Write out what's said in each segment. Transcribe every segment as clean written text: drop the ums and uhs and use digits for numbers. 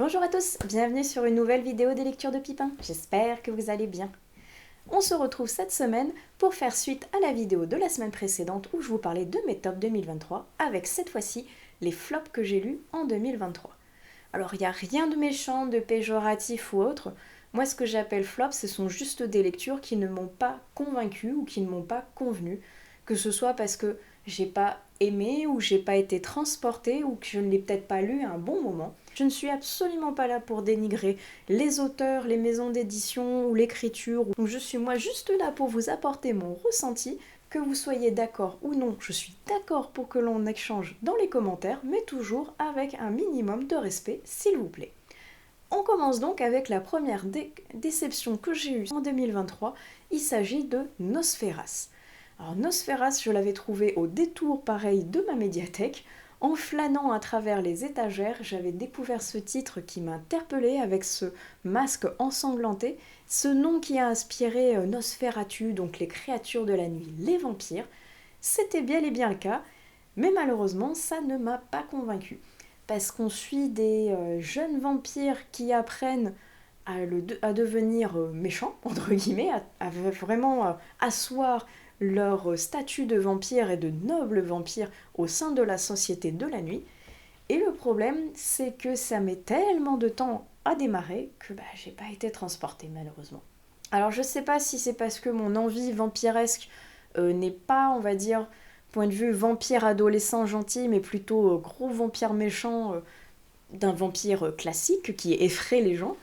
Bonjour à tous, bienvenue sur une nouvelle vidéo des lectures de Pipin. J'espère que vous allez bien. On se retrouve cette semaine pour faire suite à la vidéo de la semaine précédente où je vous parlais de mes tops 2023 avec cette fois-ci les flops que j'ai lus en 2023. Alors il n'y a rien de méchant, de péjoratif ou autre. Moi ce que j'appelle flop, ce sont juste des lectures qui ne m'ont pas convaincu ou qui ne m'ont pas convenu. Que ce soit parce que j'ai pas aimé ou j'ai pas été transportée ou que je ne l'ai peut-être pas lu à un bon moment. Je ne suis absolument pas là pour dénigrer les auteurs, les maisons d'édition ou l'écriture. Donc je suis moi juste là pour vous apporter mon ressenti, que vous soyez d'accord ou non. Je suis d'accord pour que l'on échange dans les commentaires, mais toujours avec un minimum de respect, s'il vous plaît. On commence donc avec la première déception que j'ai eue en 2023. Il s'agit de Nosferas. Alors Nosferas, je l'avais trouvé au détour pareil de ma médiathèque. En flânant à travers les étagères, j'avais découvert ce titre qui m'a interpellée avec ce masque ensanglanté, ce nom qui a inspiré Nosferatu, donc les créatures de la nuit, les vampires. C'était bel et bien le cas, mais malheureusement ça ne m'a pas convaincue. Parce qu'on suit des jeunes vampires qui apprennent à devenir méchants, entre guillemets, à vraiment asseoir leur statut de vampire et de noble vampire au sein de la société de la nuit. Et le problème, c'est que ça met tellement de temps à démarrer que j'ai pas été transportée malheureusement. Alors je sais pas si c'est parce que mon envie vampiresque n'est pas, on va dire, point de vue vampire adolescent gentil, mais plutôt gros vampire méchant d'un vampire classique qui effraie les gens.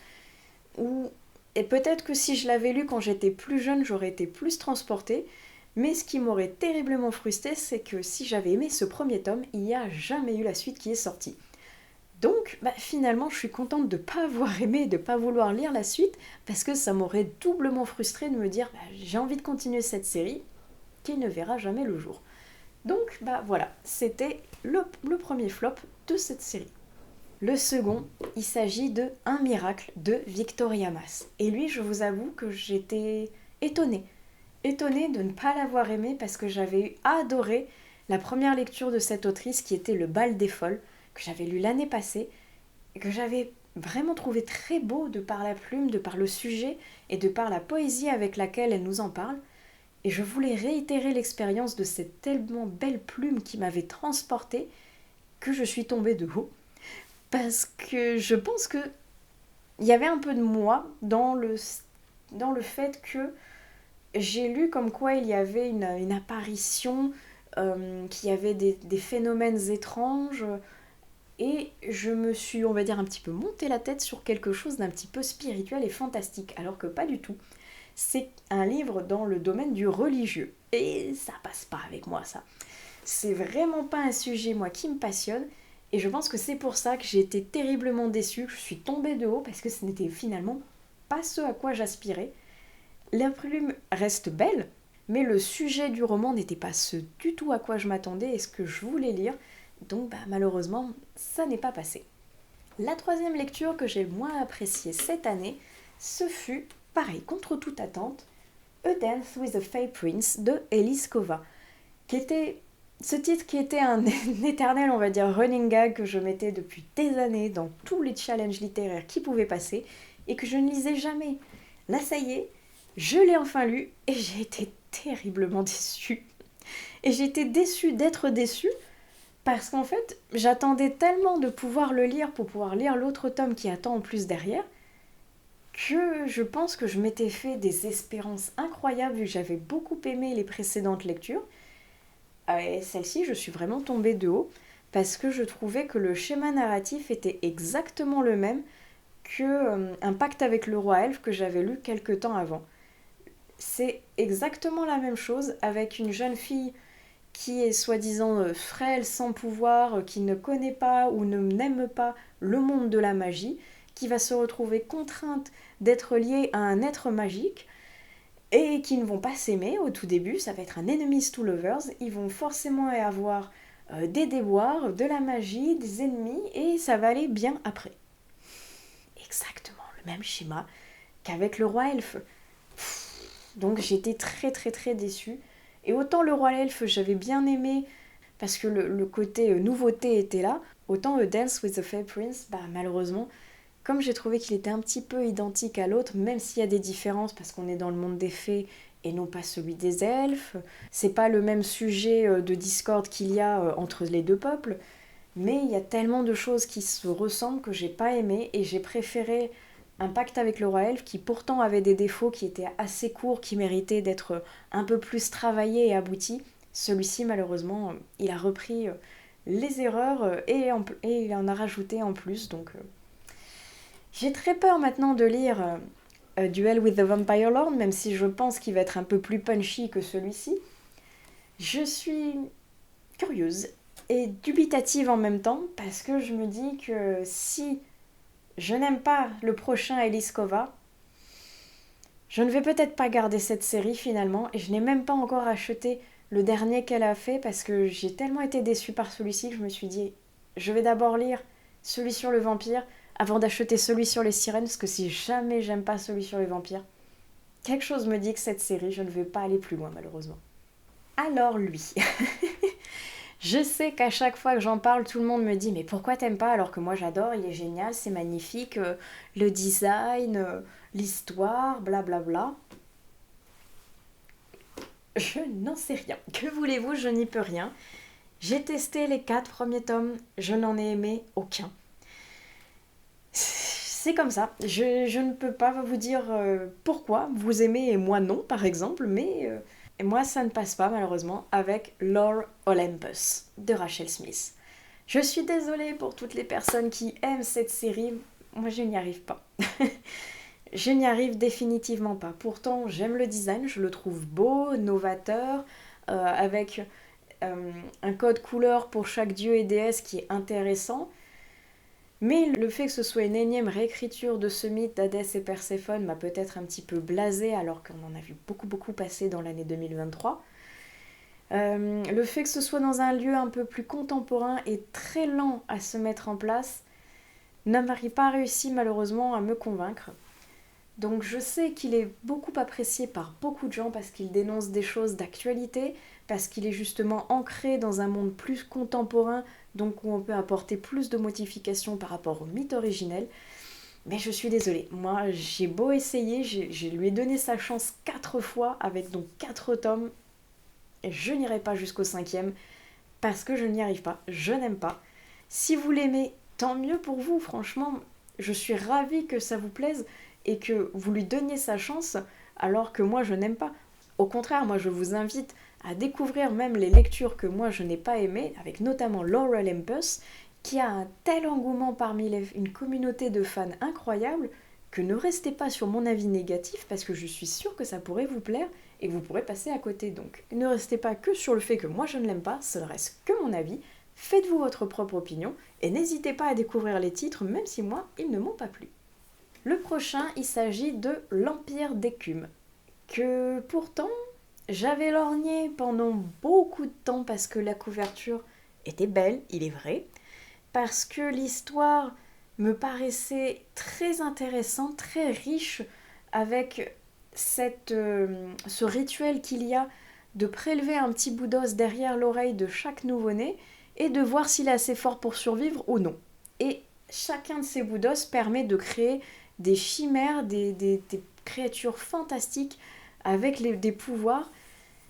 Et peut-être que si je l'avais lu quand j'étais plus jeune, j'aurais été plus transportée. Mais ce qui m'aurait terriblement frustrée, c'est que si j'avais aimé ce premier tome, il n'y a jamais eu la suite qui est sortie. Donc, finalement, je suis contente de ne pas avoir aimé et de ne pas vouloir lire la suite, parce que ça m'aurait doublement frustrée de me dire j'ai envie de continuer cette série, qui ne verra jamais le jour. Donc, voilà, c'était le premier flop de cette série. Le second, il s'agit de Un miracle de Victoria Mass. Et lui, je vous avoue que j'étais étonnée de ne pas l'avoir aimé parce que j'avais adoré la première lecture de cette autrice qui était Le bal des folles, que j'avais lu l'année passée et que j'avais vraiment trouvé très beau de par la plume, de par le sujet et de par la poésie avec laquelle elle nous en parle. Et je voulais réitérer l'expérience de cette tellement belle plume qui m'avait transportée que je suis tombée de haut. Parce que je pense que il y avait un peu de moi dans le fait que j'ai lu comme quoi il y avait une apparition, qu'il y avait des phénomènes étranges, et je me suis, on va dire, un petit peu monté la tête sur quelque chose d'un petit peu spirituel et fantastique, alors que pas du tout. C'est un livre dans le domaine du religieux, et ça passe pas avec moi, ça. C'est vraiment pas un sujet, moi, qui me passionne, et je pense que c'est pour ça que j'ai été terriblement déçue, que je suis tombée de haut, parce que ce n'était finalement pas ce à quoi j'aspirais. La plume reste belle, mais le sujet du roman n'était pas ce du tout à quoi je m'attendais et ce que je voulais lire, donc malheureusement, ça n'est pas passé. La troisième lecture que j'ai le moins appréciée cette année, ce fut, pareil, contre toute attente, A Dance with a Fey Prince de Elise Kova, qui était ce titre qui était un éternel, on va dire, running gag que je mettais depuis des années dans tous les challenges littéraires qui pouvaient passer et que je ne lisais jamais. Là, ça y est, je l'ai enfin lu et j'ai été terriblement déçue. Et j'ai été déçue d'être déçue parce qu'en fait, j'attendais tellement de pouvoir le lire pour pouvoir lire l'autre tome qui attend en plus derrière que je pense que je m'étais fait des espérances incroyables vu que j'avais beaucoup aimé les précédentes lectures. Et celle-ci, je suis vraiment tombée de haut parce que je trouvais que le schéma narratif était exactement le même que Un pacte avec le roi elfe que j'avais lu quelque temps avant. C'est exactement la même chose avec une jeune fille qui est soi-disant frêle, sans pouvoir, qui ne connaît pas ou n'aime pas le monde de la magie, qui va se retrouver contrainte d'être liée à un être magique et qui ne vont pas s'aimer au tout début, ça va être un enemies to lovers, ils vont forcément avoir des déboires, de la magie, des ennemis et ça va aller bien après. Exactement le même schéma qu'avec le roi elfe. Donc j'étais très très très déçue. Et autant le roi elfe j'avais bien aimé parce que le côté nouveauté était là, autant Dance with the Fey Prince, malheureusement, comme j'ai trouvé qu'il était un petit peu identique à l'autre, même s'il y a des différences parce qu'on est dans le monde des fées et non pas celui des elfes, c'est pas le même sujet de discorde qu'il y a entre les deux peuples, mais il y a tellement de choses qui se ressemblent que j'ai pas aimé et j'ai préféré un pacte avec le roi elfe qui pourtant avait des défauts qui étaient assez courts, qui méritaient d'être un peu plus travaillés et aboutis. Celui-ci malheureusement il a repris les erreurs et il en a rajouté en plus, donc j'ai très peur maintenant de lire Duel with the Vampire Lord, même si je pense qu'il va être un peu plus punchy que celui-ci. Je suis curieuse et dubitative en même temps, parce que je me dis que si je n'aime pas le prochain Eliskova, je ne vais peut-être pas garder cette série finalement, et je n'ai même pas encore acheté le dernier qu'elle a fait, parce que j'ai tellement été déçue par celui-ci que je me suis dit, je vais d'abord lire celui sur le vampire, avant d'acheter celui sur les sirènes, parce que si jamais j'aime pas celui sur les vampires, quelque chose me dit que cette série, je ne vais pas aller plus loin malheureusement. Alors lui, je sais qu'à chaque fois que j'en parle, tout le monde me dit mais pourquoi t'aimes pas alors que moi j'adore, il est génial, c'est magnifique, le design, l'histoire, blablabla. Je n'en sais rien. Que voulez-vous, je n'y peux rien. J'ai testé les 4 premiers tomes, je n'en ai aimé aucun. C'est comme ça, je ne peux pas vous dire pourquoi vous aimez et moi non par exemple, mais moi ça ne passe pas malheureusement avec Lore Olympus de Rachel Smith. Je suis désolée pour toutes les personnes qui aiment cette série, moi je n'y arrive pas. Je n'y arrive définitivement pas. Pourtant j'aime le design, je le trouve beau, novateur, avec un code couleur pour chaque dieu et déesse qui est intéressant. Mais le fait que ce soit une énième réécriture de ce mythe d'Hadès et Perséphone m'a peut-être un petit peu blasée alors qu'on en a vu beaucoup passer dans l'année 2023. Le fait que ce soit dans un lieu un peu plus contemporain et très lent à se mettre en place n'a pas réussi malheureusement à me convaincre. Donc je sais qu'il est beaucoup apprécié par beaucoup de gens parce qu'il dénonce des choses d'actualité, parce qu'il est justement ancré dans un monde plus contemporain, donc où on peut apporter plus de modifications par rapport au mythe originel. Mais je suis désolée, moi j'ai beau essayer, je lui ai donné sa chance 4 fois avec donc 4 tomes, et je n'irai pas jusqu'au 5e parce que je n'y arrive pas, je n'aime pas. Si vous l'aimez, tant mieux pour vous, franchement, je suis ravie que ça vous plaise et que vous lui donniez sa chance alors que moi je n'aime pas. Au contraire, moi je vous invite à découvrir même les lectures que moi je n'ai pas aimées, avec notamment Lore Olympus, qui a un tel engouement parmi une communauté de fans incroyable que ne restez pas sur mon avis négatif parce que je suis sûre que ça pourrait vous plaire et que vous pourrez passer à côté. Donc ne restez pas que sur le fait que moi je ne l'aime pas, ça ne reste que mon avis. Faites-vous votre propre opinion et n'hésitez pas à découvrir les titres même si moi ils ne m'ont pas plu. Le prochain, il s'agit de l'Empire d'écume, que pourtant j'avais lorgné pendant beaucoup de temps parce que la couverture était belle, il est vrai, parce que l'histoire me paraissait très intéressante, très riche, avec ce rituel qu'il y a de prélever un petit bout d'os derrière l'oreille de chaque nouveau-né et de voir s'il est assez fort pour survivre ou non. Et chacun de ces bouts d'os permet de créer des chimères, des créatures fantastiques avec des pouvoirs.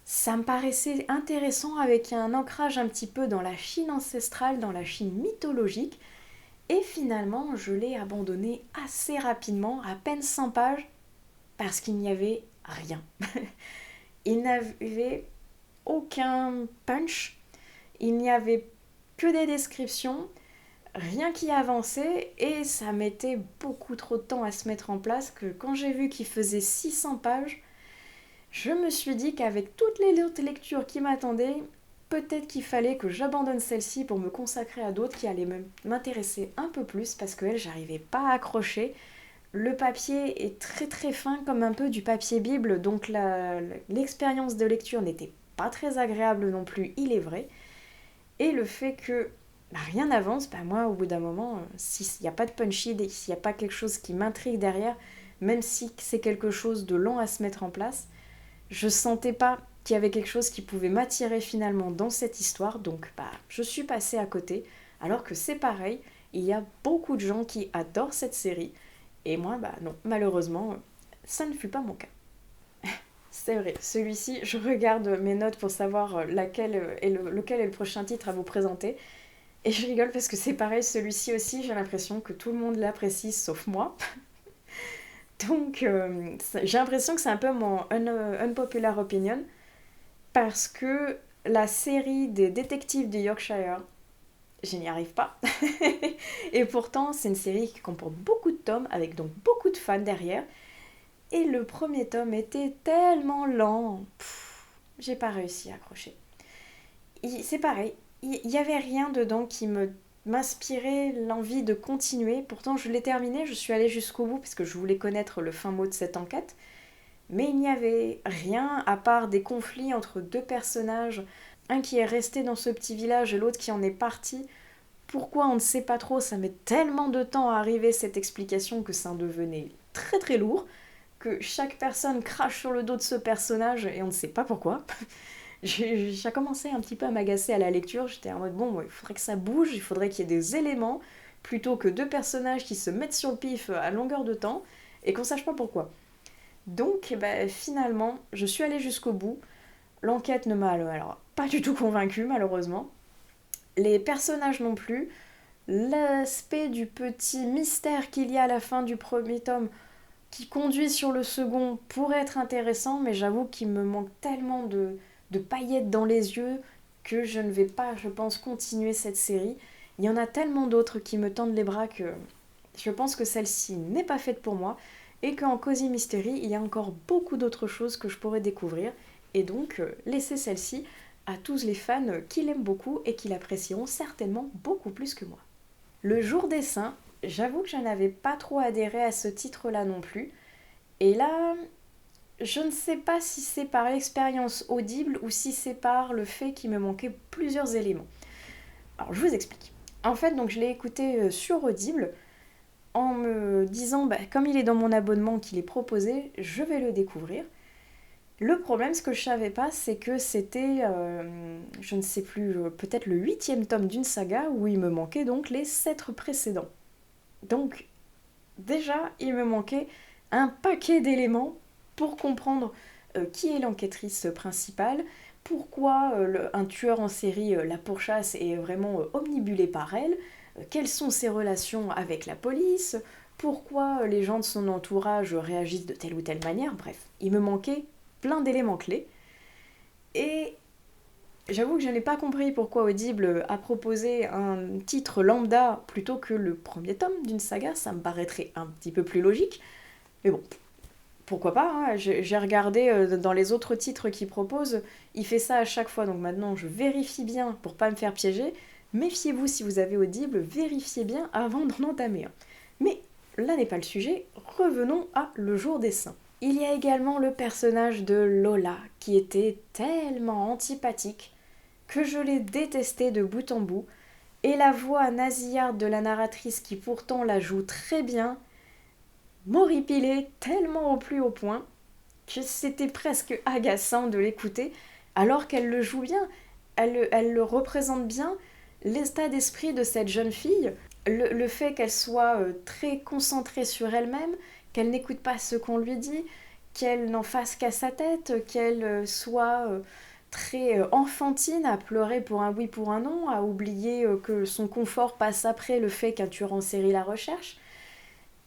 Ça me paraissait intéressant avec un ancrage un petit peu dans la Chine ancestrale, dans la Chine mythologique. Et finalement, je l'ai abandonné assez rapidement, à peine 100 pages, parce qu'il n'y avait rien. Il n'avait aucun punch, il n'y avait que des descriptions, rien qui avançait et ça mettait beaucoup trop de temps à se mettre en place que quand j'ai vu qu'il faisait 600 pages, je me suis dit qu'avec toutes les autres lectures qui m'attendaient, peut-être qu'il fallait que j'abandonne celle-ci pour me consacrer à d'autres qui allaient m'intéresser un peu plus parce que j'arrivais pas à accrocher. Le papier est très très fin comme un peu du papier Bible, donc l'expérience de lecture n'était pas très agréable non plus, il est vrai. Et le fait que rien n'avance, moi au bout d'un moment, s'il n'y a pas de punchy, s'il n'y a pas quelque chose qui m'intrigue derrière, même si c'est quelque chose de long à se mettre en place, je sentais pas qu'il y avait quelque chose qui pouvait m'attirer finalement dans cette histoire, donc je suis passée à côté, alors que c'est pareil, Il y a beaucoup de gens qui adorent cette série, et moi, non, malheureusement, ça ne fut pas mon cas. C'est vrai, celui-ci, je regarde mes notes pour savoir lequel est le prochain titre à vous présenter, et je rigole parce que c'est pareil, celui-ci aussi, j'ai l'impression que tout le monde l'apprécie sauf moi. Donc, j'ai l'impression que c'est un peu mon unpopular opinion, parce que la série des détectives du Yorkshire, je n'y arrive pas. Et pourtant, c'est une série qui comporte beaucoup de tomes, avec donc beaucoup de fans derrière. Et le premier tome était tellement lent. J'ai pas réussi à accrocher. C'est pareil, il y avait rien dedans qui m'inspirait l'envie de continuer. Pourtant, je l'ai terminé, je suis allée jusqu'au bout parce que je voulais connaître le fin mot de cette enquête. Mais il n'y avait rien à part des conflits entre deux personnages, un qui est resté dans ce petit village et l'autre qui en est parti. Pourquoi on ne sait pas trop, ça met tellement de temps à arriver cette explication que ça en devenait très très lourd, que chaque personne crache sur le dos de ce personnage et on ne sait pas pourquoi. J'ai commencé un petit peu à m'agacer à la lecture, j'étais en mode bon, il faudrait que ça bouge, il faudrait qu'il y ait des éléments, plutôt que deux personnages qui se mettent sur le pif à longueur de temps et qu'on sache pas pourquoi. Donc finalement, je suis allée jusqu'au bout. L'enquête ne m'a alors pas du tout convaincue malheureusement. Les personnages non plus. L'aspect du petit mystère qu'il y a à la fin du premier tome qui conduit sur le second pourrait être intéressant, mais j'avoue qu'il me manque tellement de paillettes dans les yeux que je ne vais pas, je pense, continuer cette série. Il y en a tellement d'autres qui me tendent les bras que je pense que celle-ci n'est pas faite pour moi et qu'en Cozy Mystery, il y a encore beaucoup d'autres choses que je pourrais découvrir et donc laisser celle-ci à tous les fans qui l'aiment beaucoup et qui l'apprécieront certainement beaucoup plus que moi. Le jour des saints, j'avoue que je n'avais pas trop adhéré à ce titre-là non plus. Et là, je ne sais pas si c'est par l'expérience audible ou si c'est par le fait qu'il me manquait plusieurs éléments. Alors, je vous explique. En fait, donc je l'ai écouté sur Audible en me disant, comme il est dans mon abonnement qu'il est proposé, je vais le découvrir. Le problème, ce que je savais pas, c'est que c'était, je ne sais plus, peut-être le 8e tome d'une saga où il me manquait donc les 7 précédents. Donc, déjà, il me manquait un paquet d'éléments pour comprendre qui est l'enquêtrice principale, pourquoi un tueur en série la pourchasse et est vraiment omnibulé par elle, quelles sont ses relations avec la police, pourquoi les gens de son entourage réagissent de telle ou telle manière, bref, il me manquait plein d'éléments clés. Et j'avoue que je n'ai pas compris pourquoi Audible a proposé un titre lambda plutôt que le premier tome d'une saga, ça me paraîtrait un petit peu plus logique. Mais bon, pourquoi pas, hein. J'ai regardé dans les autres titres qu'il propose, il fait ça à chaque fois, donc maintenant je vérifie bien pour pas me faire piéger. Méfiez-vous si vous avez Audible, vérifiez bien avant d'en entamer un. Mais là n'est pas le sujet, revenons à Le Jour des Saints. Il y a également le personnage de Lola, qui était tellement antipathique que je l'ai détesté de bout en bout, et la voix nasillarde de la narratrice qui pourtant la joue très bien m'horripilait tellement au plus haut point que c'était presque agaçant de l'écouter, alors qu'elle le joue bien, elle le représente bien, l'état d'esprit de cette jeune fille, le fait qu'elle soit très concentrée sur elle-même, qu'elle n'écoute pas ce qu'on lui dit, qu'elle n'en fasse qu'à sa tête, qu'elle soit très enfantine à pleurer pour un oui pour un non, à oublier que son confort passe après le fait qu'un tueur en série la recherche.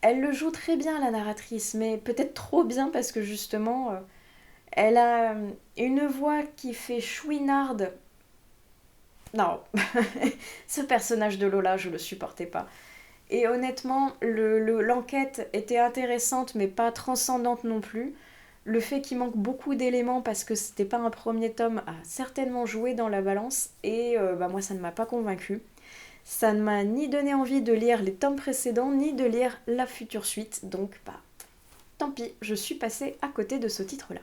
Elle le joue très bien la narratrice, mais peut-être trop bien parce que justement elle a une voix qui fait chouinarde. Non, ce personnage de Lola, je le supportais pas. Et honnêtement, l'enquête était intéressante, mais pas transcendante non plus. Le fait qu'il manque beaucoup d'éléments parce que c'était pas un premier tome a certainement joué dans la balance et moi ça ne m'a pas convaincue. Ça ne m'a ni donné envie de lire les tomes précédents ni de lire la future suite, donc tant pis, je suis passée à côté de ce titre-là.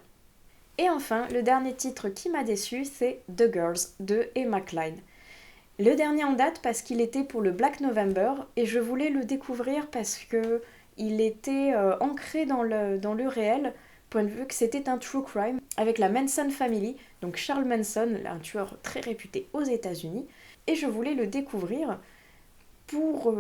Et enfin, le dernier titre qui m'a déçue, c'est The Girls de Emma Cline. Le dernier en date parce qu'il était pour le Black November et je voulais le découvrir parce que il était ancré dans le réel, point de vue que c'était un true crime avec la Manson Family, donc Charles Manson, un tueur très réputé aux États-Unis, et je voulais le découvrir pour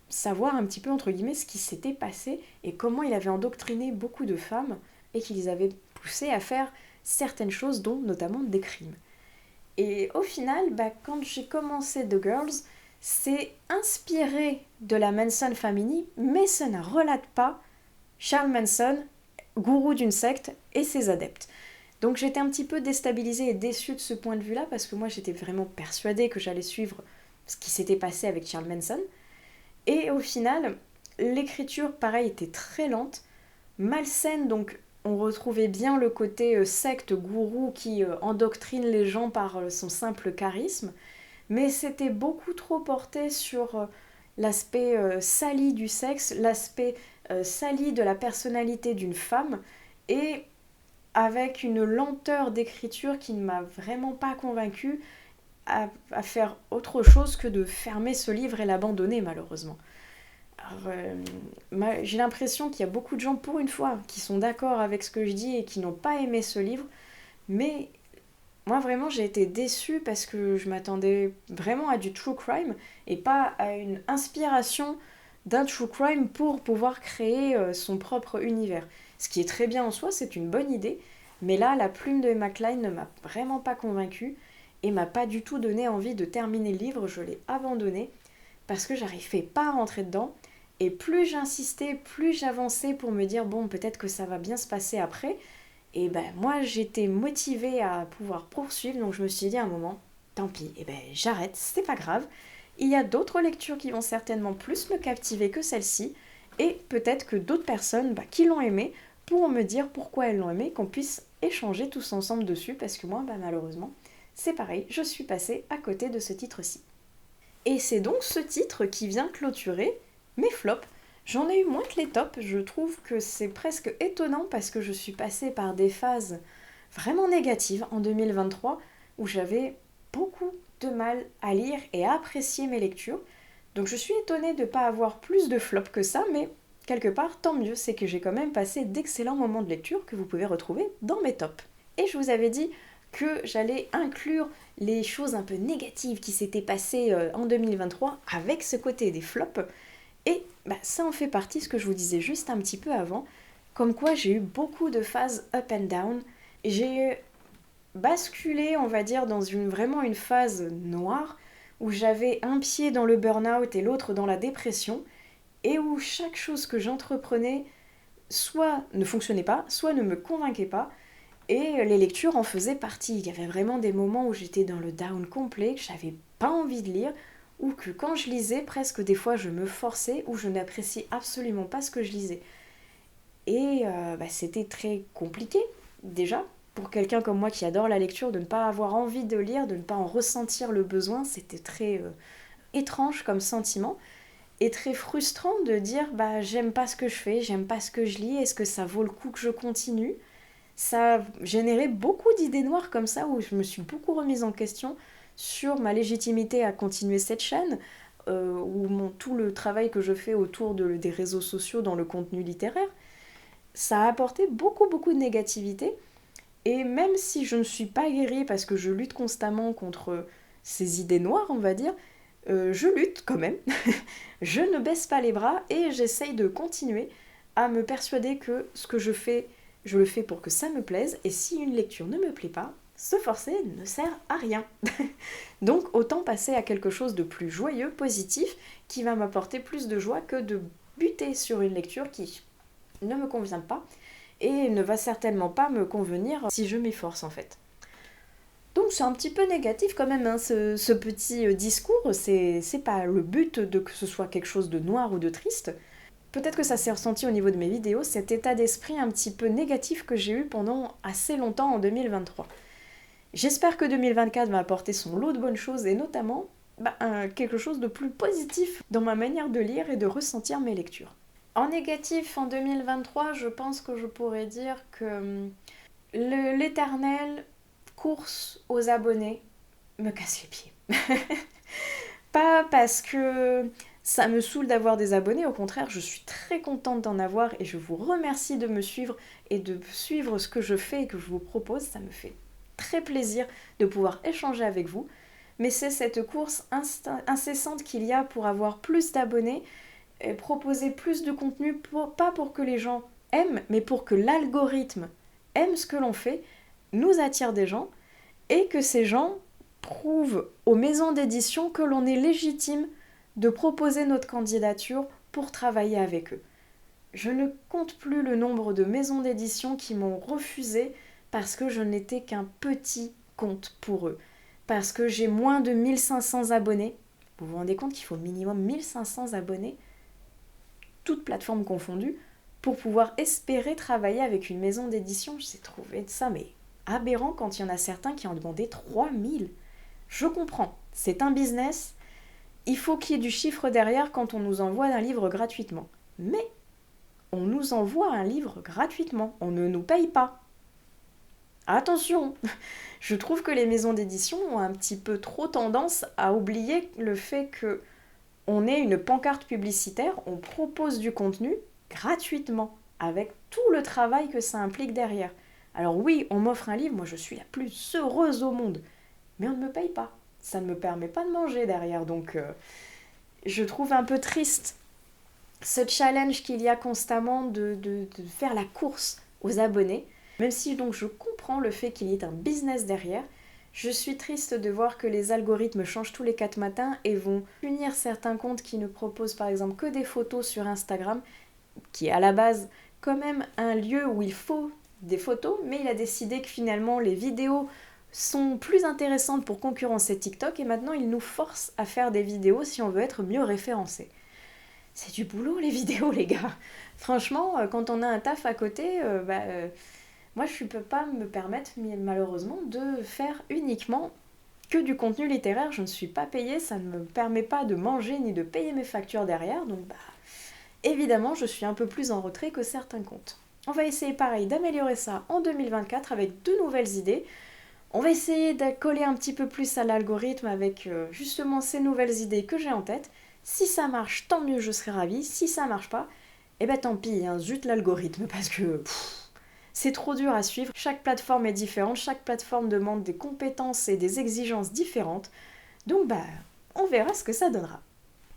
savoir un petit peu, entre guillemets, ce qui s'était passé et comment il avait endoctriné beaucoup de femmes et qu'il les avait poussées à faire certaines choses, dont notamment des crimes. Et au final, quand j'ai commencé The Girls, c'est inspiré de la Manson Family, mais ça ne relate pas Charles Manson, gourou d'une secte, et ses adeptes. Donc j'étais un petit peu déstabilisée et déçue de ce point de vue-là, parce que moi j'étais vraiment persuadée que j'allais suivre ce qui s'était passé avec Charles Manson. Et au final, l'écriture, pareil, était très lente, malsaine, donc on retrouvait bien le côté secte, gourou qui endoctrine les gens par son simple charisme, mais c'était beaucoup trop porté sur l'aspect sali du sexe, l'aspect sali de la personnalité d'une femme, et avec une lenteur d'écriture qui ne m'a vraiment pas convaincue à faire autre chose que de fermer ce livre et l'abandonner malheureusement. Alors, j'ai l'impression qu'il y a beaucoup de gens, pour une fois, qui sont d'accord avec ce que je dis et qui n'ont pas aimé ce livre, mais moi vraiment j'ai été déçue parce que je m'attendais vraiment à du true crime et pas à une inspiration d'un true crime pour pouvoir créer son propre univers. Ce qui est très bien en soi, c'est une bonne idée, mais là la plume de Emma Cline ne m'a vraiment pas convaincue et m'a pas du tout donné envie de terminer le livre, je l'ai abandonné parce que j'arrivais pas à rentrer dedans. Et plus j'insistais, plus j'avançais pour me dire bon, peut-être que ça va bien se passer après. Et moi j'étais motivée à pouvoir poursuivre, donc je me suis dit à un moment, tant pis, j'arrête, c'est pas grave. Il y a d'autres lectures qui vont certainement plus me captiver que celle-ci, et peut-être que d'autres personnes qui l'ont aimé pourront me dire pourquoi elles l'ont aimé, qu'on puisse échanger tous ensemble dessus, parce que moi, malheureusement, c'est pareil, je suis passée à côté de ce titre-ci. Et c'est donc ce titre qui vient clôturer mes flops. J'en ai eu moins que les tops, je trouve que c'est presque étonnant parce que je suis passée par des phases vraiment négatives en 2023 où j'avais beaucoup de mal à lire et à apprécier mes lectures. Donc je suis étonnée de ne pas avoir plus de flops que ça, mais quelque part tant mieux, c'est que j'ai quand même passé d'excellents moments de lecture que vous pouvez retrouver dans mes tops. Et je vous avais dit que j'allais inclure les choses un peu négatives qui s'étaient passées en 2023 avec ce côté des flops. Et ça en fait partie, ce que je vous disais juste un petit peu avant, comme quoi j'ai eu beaucoup de phases up and down. J'ai basculé, on va dire, dans vraiment une phase noire, où j'avais un pied dans le burn-out et l'autre dans la dépression, et où chaque chose que j'entreprenais soit ne fonctionnait pas, soit ne me convainquait pas, et les lectures en faisaient partie. Il y avait vraiment des moments où j'étais dans le down complet, que j'avais pas envie de lire, ou que quand je lisais, presque des fois je me forçais, ou je n'appréciais absolument pas ce que je lisais. Et c'était très compliqué, déjà, pour quelqu'un comme moi qui adore la lecture, de ne pas avoir envie de lire, de ne pas en ressentir le besoin, c'était très étrange comme sentiment, et très frustrant de dire j'aime pas ce que je fais, j'aime pas ce que je lis, est-ce que ça vaut le coup que je continue ? Ça a généré beaucoup d'idées noires comme ça, où je me suis beaucoup remise en question sur ma légitimité à continuer cette chaîne, ou tout le travail que je fais autour des réseaux sociaux dans le contenu littéraire. Ça a apporté beaucoup de négativité, et même si je ne suis pas guérie parce que je lutte constamment contre ces idées noires, on va dire, je lutte quand même. Je ne baisse pas les bras et j'essaye de continuer à me persuader que ce que je fais, je le fais pour que ça me plaise, et si une lecture ne me plaît pas, se forcer ne sert à rien. Donc autant passer à quelque chose de plus joyeux, positif, qui va m'apporter plus de joie que de buter sur une lecture qui ne me convient pas et ne va certainement pas me convenir si je m'efforce en fait. Donc c'est un petit peu négatif quand même, hein, ce petit discours, c'est pas le but de que ce soit quelque chose de noir ou de triste. Peut-être que ça s'est ressenti au niveau de mes vidéos, cet état d'esprit un petit peu négatif que j'ai eu pendant assez longtemps en 2023. J'espère que 2024 va apporter son lot de bonnes choses, et notamment quelque chose de plus positif dans ma manière de lire et de ressentir mes lectures. En négatif, en 2023, je pense que je pourrais dire que l'éternelle course aux abonnés me casse les pieds. Pas parce que ça me saoule d'avoir des abonnés, au contraire, je suis très contente d'en avoir et je vous remercie de me suivre et de suivre ce que je fais et que je vous propose. Ça me fait très plaisir de pouvoir échanger avec vous. mais c'est cette course incessante qu'il y a pour avoir plus d'abonnés, et proposer plus de contenu, pas pour que les gens aiment, mais pour que l'algorithme aime ce que l'on fait, nous attire des gens, et que ces gens prouvent aux maisons d'édition que l'on est légitime de proposer notre candidature pour travailler avec eux. Je ne compte plus le nombre de maisons d'édition qui m'ont refusé parce que je n'étais qu'un petit compte pour eux. Parce que j'ai moins de 1500 abonnés. Vous vous rendez compte qu'il faut minimum 1500 abonnés, toutes plateformes confondues, pour pouvoir espérer travailler avec une maison d'édition. J'ai trouvé ça mais aberrant quand il y en a certains qui en demandaient 3000. Je comprends, c'est un business, il faut qu'il y ait du chiffre derrière quand on nous envoie un livre gratuitement. Mais on nous envoie un livre gratuitement, on ne nous paye pas. Attention, je trouve que les maisons d'édition ont un petit peu trop tendance à oublier le fait que on est une pancarte publicitaire, on propose du contenu gratuitement, avec tout le travail que ça implique derrière. Alors oui, on m'offre un livre, moi je suis la plus heureuse au monde, mais on ne me paye pas. Ça ne me permet pas de manger derrière, donc je trouve un peu triste ce challenge qu'il y a constamment de faire la course aux abonnés. Même si donc je comprends le fait qu'il y ait un business derrière, je suis triste de voir que les algorithmes changent tous les 4 matins et vont punir certains comptes qui ne proposent par exemple que des photos sur Instagram, qui est à la base quand même un lieu où il faut des photos, mais il a décidé que finalement les vidéos sont plus intéressantes pour concurrencer TikTok et maintenant il nous force à faire des vidéos si on veut être mieux référencé. C'est du boulot les vidéos les gars. Franchement, quand on a un taf à côté, moi je ne peux pas me permettre malheureusement de faire uniquement que du contenu littéraire. Je ne suis pas payée, ça ne me permet pas de manger ni de payer mes factures derrière, donc évidemment je suis un peu plus en retrait que certains comptes. On va essayer pareil d'améliorer ça en 2024 avec de nouvelles idées. On va essayer de coller un petit peu plus à l'algorithme avec justement ces nouvelles idées que j'ai en tête. Si ça marche, tant mieux, je serai ravie. Si ça marche pas, tant pis, hein, zut l'algorithme, parce que c'est trop dur à suivre. Chaque plateforme est différente, chaque plateforme demande des compétences et des exigences différentes. Donc on verra ce que ça donnera.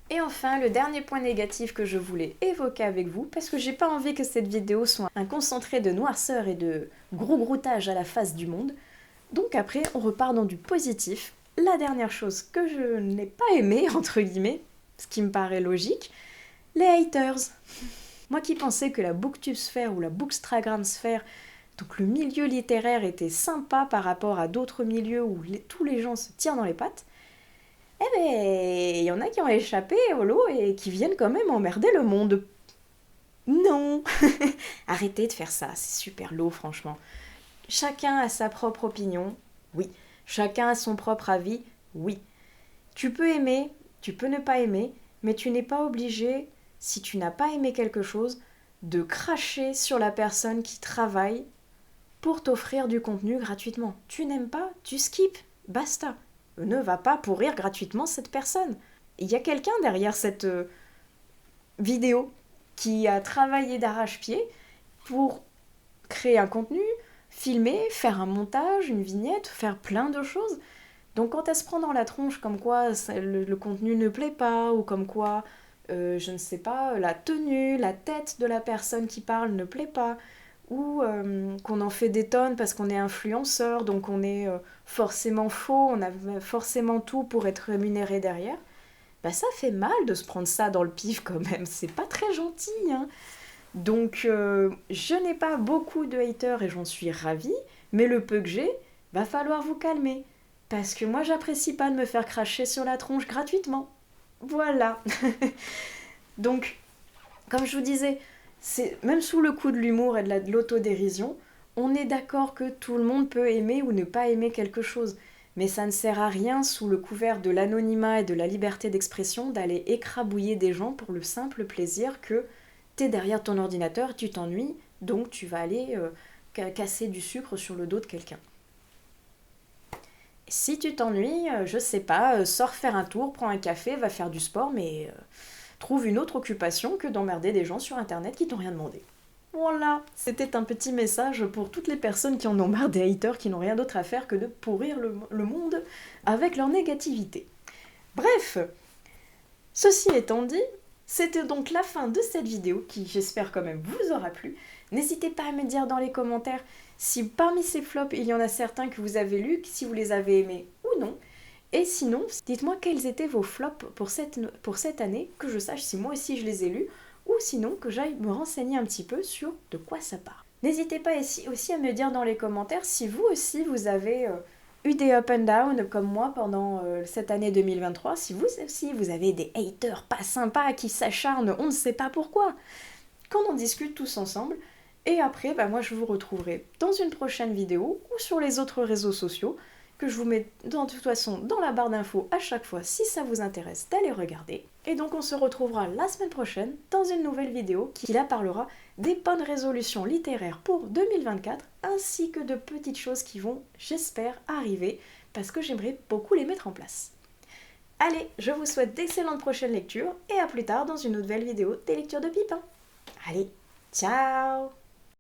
Et enfin, le dernier point négatif que je voulais évoquer avec vous, parce que j'ai pas envie que cette vidéo soit un concentré de noirceur et de gros broutage à la face du monde. Donc après, on repart dans du positif. La dernière chose que je n'ai pas aimée, entre guillemets, ce qui me paraît logique, les haters. Moi qui pensais que la booktube sphère ou la bookstagram sphère, donc le milieu littéraire était sympa par rapport à d'autres milieux où tous les gens se tirent dans les pattes, il y en a qui ont échappé au lot et qui viennent quand même emmerder le monde. Non. Arrêtez de faire ça, c'est super lourd franchement. Chacun a sa propre opinion, oui. Chacun a son propre avis, oui. Tu peux aimer, tu peux ne pas aimer, mais tu n'es pas obligé, si tu n'as pas aimé quelque chose, de cracher sur la personne qui travaille pour t'offrir du contenu gratuitement. Tu n'aimes pas, tu skips, basta. Ne va pas pourrir gratuitement cette personne. Il y a quelqu'un derrière cette vidéo qui a travaillé d'arrache-pied pour créer un contenu, filmer, faire un montage, une vignette, faire plein de choses. Donc quand elle se prend dans la tronche comme quoi le contenu ne plaît pas, ou comme quoi, je ne sais pas, la tenue, la tête de la personne qui parle ne plaît pas, ou qu'on en fait des tonnes parce qu'on est influenceur, donc on est forcément faux, on a forcément tout pour être rémunéré derrière, ça fait mal de se prendre ça dans le pif quand même, c'est pas très gentil, hein. Donc je n'ai pas beaucoup de haters et j'en suis ravie, mais le peu que j'ai, va falloir vous calmer. Parce que moi j'apprécie pas de me faire cracher sur la tronche gratuitement. Voilà. Donc, comme je vous disais, même sous le coup de l'humour et de l'autodérision, on est d'accord que tout le monde peut aimer ou ne pas aimer quelque chose. Mais ça ne sert à rien, sous le couvert de l'anonymat et de la liberté d'expression, d'aller écrabouiller des gens pour le simple plaisir que t'es derrière ton ordinateur, tu t'ennuies, donc tu vas aller casser du sucre sur le dos de quelqu'un. Si tu t'ennuies, je sais pas, sors faire un tour, prends un café, va faire du sport, mais trouve une autre occupation que d'emmerder des gens sur internet qui t'ont rien demandé. Voilà, c'était un petit message pour toutes les personnes qui en ont marre des haters, qui n'ont rien d'autre à faire que de pourrir le monde avec leur négativité. Bref, ceci étant dit, c'était donc la fin de cette vidéo qui, j'espère quand même, vous aura plu. N'hésitez pas à me dire dans les commentaires si parmi ces flops, il y en a certains que vous avez lus, si vous les avez aimés ou non. Et sinon, dites-moi quels étaient vos flops pour cette année, que je sache si moi aussi je les ai lus, ou sinon que j'aille me renseigner un petit peu sur de quoi ça parle. N'hésitez pas aussi à me dire dans les commentaires si vous aussi vous avez eu des up and down comme moi pendant cette année 2023, si vous aussi vous avez des haters pas sympas qui s'acharnent, on ne sait pas pourquoi. Qu'on en discute tous ensemble. Et après, moi je vous retrouverai dans une prochaine vidéo ou sur les autres réseaux sociaux que je vous mets de toute façon dans la barre d'infos à chaque fois si ça vous intéresse d'aller regarder. Et donc on se retrouvera la semaine prochaine dans une nouvelle vidéo qui là parlera des bonnes résolutions littéraires pour 2024 ainsi que de petites choses qui vont, j'espère, arriver parce que j'aimerais beaucoup les mettre en place. Allez, je vous souhaite d'excellentes prochaines lectures et à plus tard dans une nouvelle vidéo des lectures de Pipin. Allez, ciao!